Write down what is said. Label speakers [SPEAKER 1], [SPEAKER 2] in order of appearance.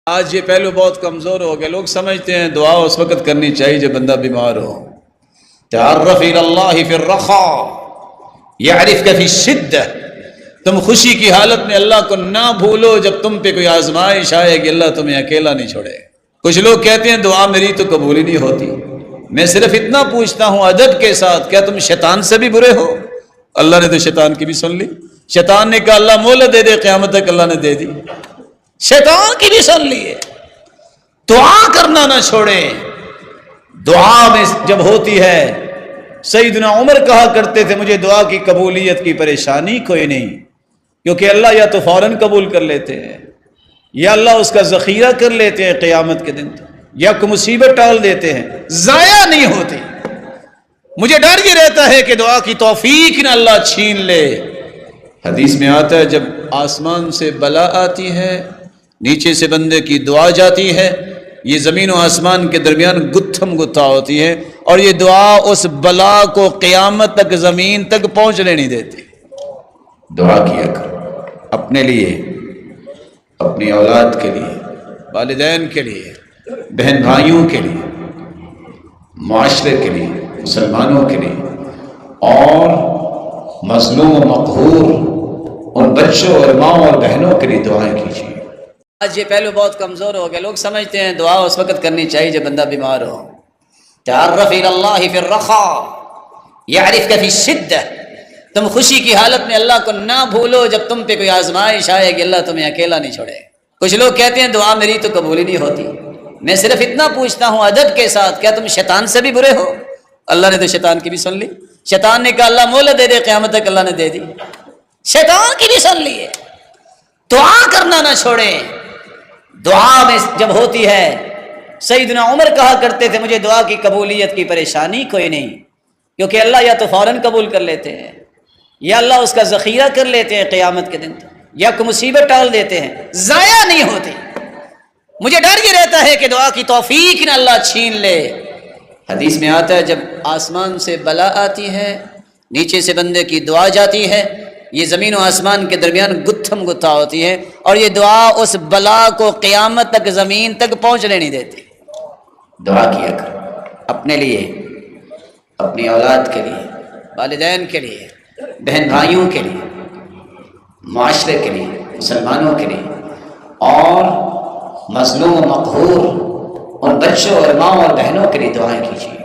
[SPEAKER 1] آج یہ پہلو بہت کمزور ہو گیا. لوگ سمجھتے ہیں دعا اس وقت کرنی چاہیے جب بندہ بیمار ہو. تعرف الی اللہ فی الرخاء یعرفک فی الشدہ. تم خوشی کی حالت میں اللہ کو نہ بھولو جب تم پہ کوئی آزمائش آئے کہ اللہ تمہیں اکیلا نہیں چھوڑے. کچھ لوگ کہتے ہیں دعا میری تو قبول ہی نہیں ہوتی. میں صرف اتنا پوچھتا ہوں ادب کے ساتھ، کیا تم شیطان سے بھی برے ہو؟ اللہ نے تو شیطان کی بھی سن لی. شیطان نے کہا اللہ مہلت دے دے، قیامت تک اللہ نے دے دی. شیطان کی بھی سن لیے. دعا کرنا نہ چھوڑے. دعا میں جب ہوتی ہے، سیدنا عمر کہا کرتے تھے مجھے دعا کی قبولیت کی پریشانی کوئی نہیں، کیونکہ اللہ یا تو فوراً قبول کر لیتے ہیں یا اللہ اس کا ذخیرہ کر لیتے ہیں قیامت کے دن، یا کوئی مصیبت ٹال دیتے ہیں، ضائع نہیں ہوتی. مجھے ڈر یہ رہتا ہے کہ دعا کی توفیق نہ اللہ چھین لے. حدیث میں آتا ہے جب آسمان سے بلا آتی ہے، نیچے سے بندے کی دعا جاتی ہے، یہ زمین و آسمان کے درمیان گتھم گتھا ہوتی ہے، اور یہ دعا اس بلا کو قیامت تک زمین تک پہنچنے نہیں دیتی. دعا کیا کرو اپنے لیے، اپنی اولاد کے لیے، والدین کے لیے، بہن بھائیوں کے لیے، معاشرے کے لیے، مسلمانوں کے لیے، اور مظلوم و مقہور ان بچوں اور ماؤں اور بہنوں کے لیے دعائیں کیجیے. آج یہ پہلو بہت کمزور ہو گیا. لوگ سمجھتے ہیں دعا اس وقت کرنی چاہیے جب بندہ بیمار ہو. تعرف الی اللہ فی الرخاء یعرفک فی الشدہ. تم خوشی کی حالت میں اللہ کو نہ بھولو جب تم پہ کوئی آزمائش آئے کہ اللہ تمہیں اکیلا نہیں چھوڑے. کچھ لوگ کہتے ہیں دعا میری تو قبول ہی نہیں ہوتی. میں صرف اتنا پوچھتا ہوں ادب کے ساتھ، کیا تم شیطان سے بھی برے ہو؟ اللہ نے تو شیطان کی بھی سن لی. شیطان نے کہا اللہ مہلت دے دے، قیامت تک اللہ نے دے دی. شیطان کی بھی سن لیے. دعا کرنا نہ چھوڑے. دعا میں جب ہوتی ہے، سیدنا عمر کہا کرتے تھے مجھے دعا کی قبولیت کی پریشانی کوئی نہیں، کیونکہ اللہ یا تو فوراً قبول کر لیتے ہیں یا اللہ اس کا ذخیرہ کر لیتے ہیں قیامت کے دن، یا کوئی مصیبت ٹال دیتے ہیں، ضائع نہیں ہوتی. مجھے ڈر یہ رہتا ہے کہ دعا کی توفیق نہ اللہ چھین لے. حدیث میں آتا ہے جب آسمان سے بلا آتی ہے، نیچے سے بندے کی دعا جاتی ہے، یہ زمین و آسمان کے درمیان گتھم گتھا ہوتی ہے، اور یہ دعا اس بلا کو قیامت تک زمین تک پہنچنے نہیں دیتی. دعا کیا کرو اپنے لیے، اپنی اولاد کے لیے، والدین کے لیے، بہن بھائیوں کے لیے، معاشرے کے لیے، مسلمانوں کے لیے، اور مظلوم و مقہور ان بچوں اور ماؤں اور بہنوں کے لیے دعائیں کیجیے.